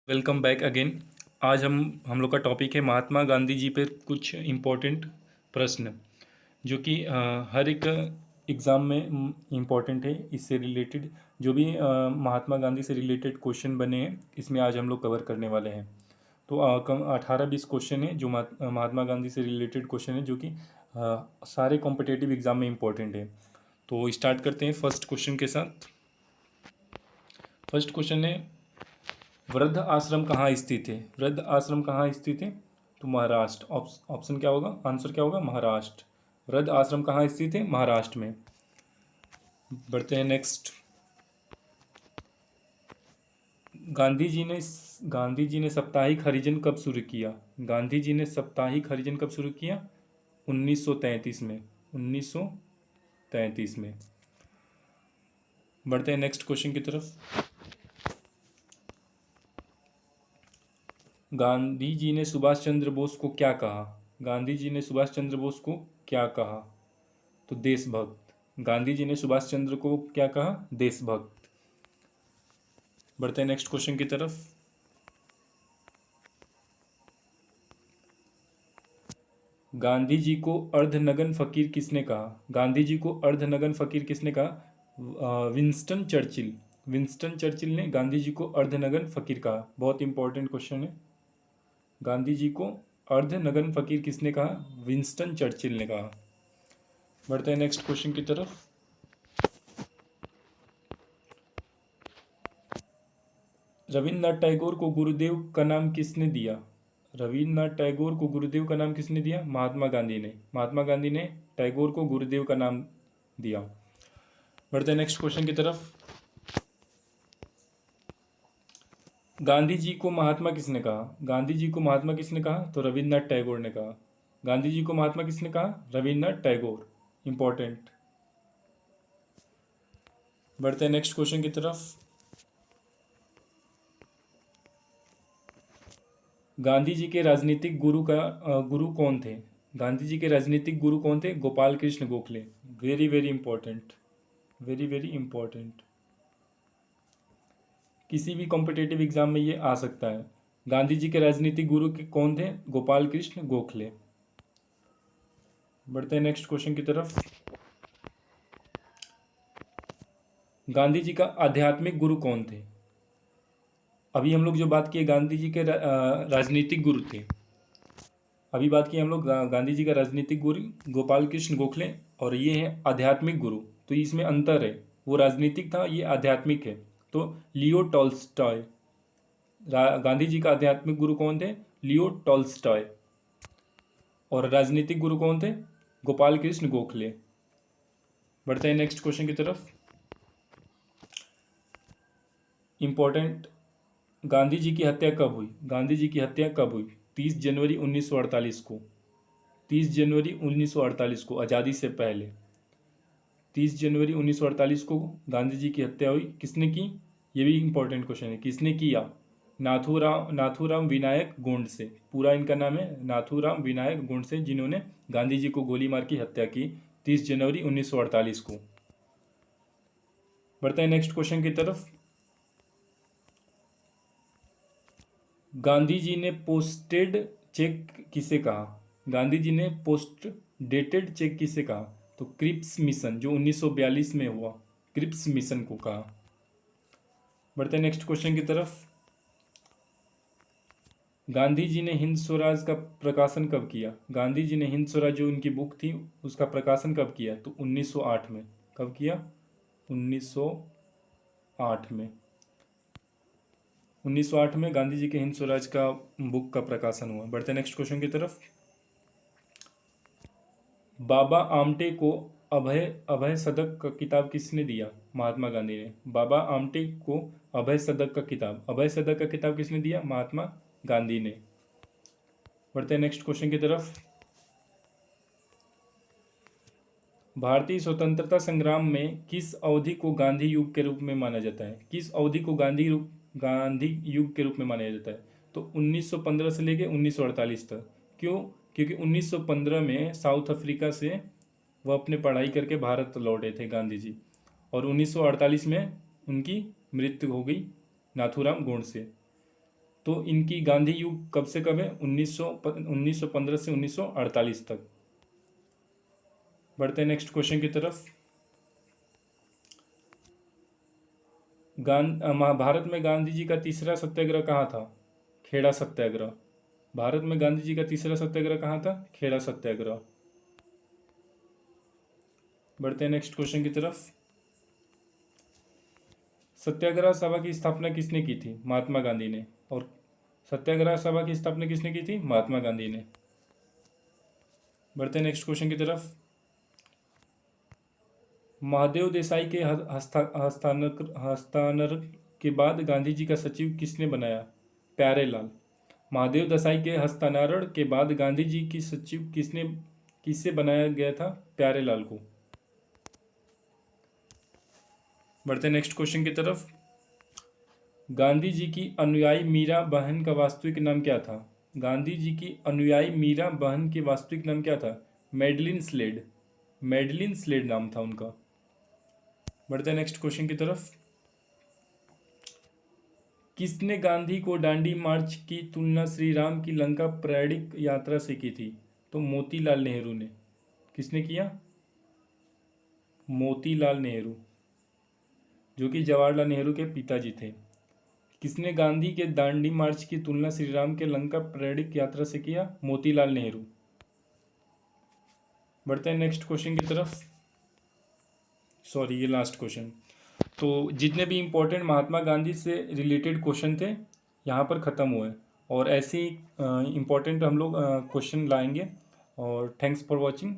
Welcome back again. आज हम लोग का टॉपिक है महात्मा गांधी जी पे कुछ इम्पोर्टेंट प्रश्न जो कि हर एक एग्ज़ाम में इम्पोर्टेंट है। इससे रिलेटेड जो भी महात्मा गांधी से रिलेटेड क्वेश्चन बने हैं इसमें आज हम लोग कवर करने वाले हैं। तो 18-20 क्वेश्चन है जो महात्मा गांधी से रिलेटेड क्वेश्चन है जो कि सारे कॉम्पिटेटिव एग्ज़ाम में इम्पोर्टेंट है। तो स्टार्ट करते हैं फर्स्ट क्वेश्चन के साथ। फर्स्ट क्वेश्चन है, वृद्ध आश्रम कहाँ स्थित है? वृद्ध आश्रम कहाँ स्थित है? तो महाराष्ट्र। ऑप्शन क्या होगा? आंसर क्या होगा? महाराष्ट्र। वृद्ध आश्रम कहाँ स्थित है? महाराष्ट्र में। बढ़ते हैं नेक्स्ट। गांधी जी ने साप्ताहिक हरिजन कब शुरू किया? गांधी जी ने साप्ताहिक हरिजन कब शुरू किया? 1933 में। 1933 में। बढ़ते हैं नेक्स्ट क्वेश्चन की तरफ। गांधी जी ने सुभाष चंद्र बोस को क्या कहा? गांधी जी ने सुभाष चंद्र बोस को क्या कहा? तो देशभक्त। गांधी जी ने सुभाष चंद्र को क्या कहा? देशभक्त। बढ़ते हैं नेक्स्ट क्वेश्चन की तरफ। गांधी जी को अर्धनग्न फकीर किसने कहा? गांधी जी को अर्धनग्न फकीर किसने कहा? Winston Churchill. विंस्टन चर्चिल ने गांधी जी को अर्धनग्न फकीर कहा। बहुत इंपॉर्टेंट क्वेश्चन है। गांधी जी को अर्धनग्न फकीर किसने कहा? विंस्टन चर्चिल ने कहा। बढ़ते हैं नेक्स्ट क्वेश्चन की तरफ। रविन्द्रनाथ टैगोर को गुरुदेव का नाम किसने दिया? रविन्द्रनाथ टैगोर को गुरुदेव का नाम किसने दिया? महात्मा गांधी ने। महात्मा गांधी ने टैगोर को गुरुदेव का नाम दिया। बढ़ते हैं नेक्स्ट क्वेश्चन की तरफ। गांधी जी को महात्मा किसने कहा? गांधी जी को महात्मा किसने कहा? तो रविन्द्रनाथ टैगोर ने कहा। गांधी जी को महात्मा किसने कहा? रविन्द्रनाथ टैगोर। इंपॉर्टेंट। बढ़ते हैं नेक्स्ट क्वेश्चन की तरफ। गांधी जी के राजनीतिक गुरु कौन थे? गांधी जी के राजनीतिक गुरु कौन थे? Gopal Krishna Gokhale. Very very important. Very very important. किसी भी कॉम्पिटेटिव एग्जाम में ये आ सकता है। गांधी जी के राजनीतिक गुरु कौन थे? गोपाल कृष्ण गोखले। बढ़ते हैं नेक्स्ट क्वेश्चन की तरफ। गांधी जी का आध्यात्मिक गुरु कौन थे? अभी हम लोग जो बात किए गांधी जी के राजनीतिक गुरु थे। अभी बात की हम लोग गांधी जी का राजनीतिक गुरु गोपाल कृष्ण गोखले, और ये है आध्यात्मिक गुरु। तो इसमें अंतर है, वो राजनीतिक था, ये आध्यात्मिक है। तो लियो टॉल्स्टॉय। गांधी जी का आध्यात्मिक गुरु कौन थे? Leo Tolstoy. और राजनीतिक गुरु कौन थे? गोपाल कृष्ण गोखले। बढ़ते हैं नेक्स्ट क्वेश्चन की तरफ। इंपॉर्टेंट। गांधी जी की हत्या कब हुई? गांधी जी की हत्या कब हुई? 30 जनवरी 1948 को। 30 जनवरी 1948 को, आज़ादी से पहले 30 जनवरी 1948 को गांधी जी की हत्या हुई। किसने की? ये भी इंपॉर्टेंट क्वेश्चन है। किसने किया? नाथूराम विनायक गोडसे। पूरा इनका नाम है नाथूराम विनायक गोडसे, जिन्होंने गांधी जी को गोली मार की हत्या की 30 जनवरी 1948 को। बढ़ते हैं नेक्स्ट क्वेश्चन की तरफ। गांधी जी ने पोस्टेड चेक किसे कहा? गांधी जी ने पोस्ट डेटेड चेक किसे कहा? तो क्रिप्स मिशन, जो 1942 में हुआ, क्रिप्स मिशन को कहा। बढ़ते हैं नेक्स्ट क्वेश्चन की तरफ। गांधी जी ने हिंद स्वराज का प्रकाशन कब किया? गांधी जी ने हिंद स्वराज जो उनकी बुक थी उसका प्रकाशन कब किया? तो 1908 में। कब किया? 1908 में। 1908 में गांधी जी के हिंद स्वराज का बुक का प्रकाशन हुआ। बढ़ते हैं नेक्स्ट क्वेश्चन की तरफ। बाबा आमटे को अभय अभय सदक का किताब किसने दिया? महात्मा गांधी ने। बाबा आमटे को अभय सदक का किताब किसने दिया? महात्मा गांधी ने। बढ़ते हैं नेक्स्ट क्वेश्चन की तरफ। भारतीय स्वतंत्रता संग्राम में किस अवधि को गांधी युग के रूप में माना जाता है? किस अवधि को गांधी युग के रूप में माना जाता है? तो 1915 से लेके 1948 तक। क्यों? क्योंकि 1915 में साउथ अफ्रीका से वह अपने पढ़ाई करके भारत लौटे थे गांधी जी, और 1948 में उनकी मृत्यु हो गई नाथूराम गोडसे। तो इनकी गांधी युग कब से कब है? 1915 से 1948 तक। बढ़ते हैं नेक्स्ट क्वेश्चन की तरफ। भारत में गांधी जी का तीसरा सत्याग्रह कहाँ था? खेड़ा सत्याग्रह। भारत में गांधी जी का तीसरा सत्याग्रह कहाँ था? खेड़ा सत्याग्रह। बढ़ते हैं नेक्स्ट क्वेश्चन की तरफ। सत्याग्रह सभा की स्थापना किसने की थी? महात्मा गांधी ने। और सत्याग्रह सभा की स्थापना किसने की थी? महात्मा गांधी ने। बढ़ते हैं नेक्स्ट क्वेश्चन की तरफ। महादेव देसाई के हस्तांतरण के बाद गांधी जी का सचिव किसने बनाया? प्यारेलाल। महादेव देसाई के हस्तांतरण के बाद गांधी जी की सचिव किससे बनाया गया था? प्यारेलाल को। बढ़ते नेक्स्ट क्वेश्चन की तरफ। गांधी जी की अनुयायी मीरा बहन का वास्तविक नाम क्या था? गांधी जी की अनुयायी मीरा बहन के वास्तविक नाम क्या था? Madeline slayed. मेडलिन स्लेड नाम था उनका। बढ़ते हैं नेक्स्ट क्वेश्चन की तरफ। किसने गांधी को दांडी मार्च की तुलना श्री राम की लंका प्रेरणिक यात्रा से की थी? तो मोतीलाल नेहरू ने। किसने किया? मोतीलाल नेहरू, जो कि जवाहरलाल नेहरू के पिताजी थे। किसने गांधी के दांडी मार्च की तुलना श्री राम के लंका प्रेरणिक यात्रा से किया? मोतीलाल नेहरू। बढ़ते हैं नेक्स्ट क्वेश्चन की तरफ। सॉरी, ये लास्ट क्वेश्चन। तो जितने भी इम्पोर्टेंट महात्मा गांधी से रिलेटेड क्वेश्चन थे यहाँ पर ख़त्म हुए, और ऐसे ही इम्पोर्टेंट हम लोग क्वेश्चन लाएंगे। और थैंक्स फॉर वॉचिंग।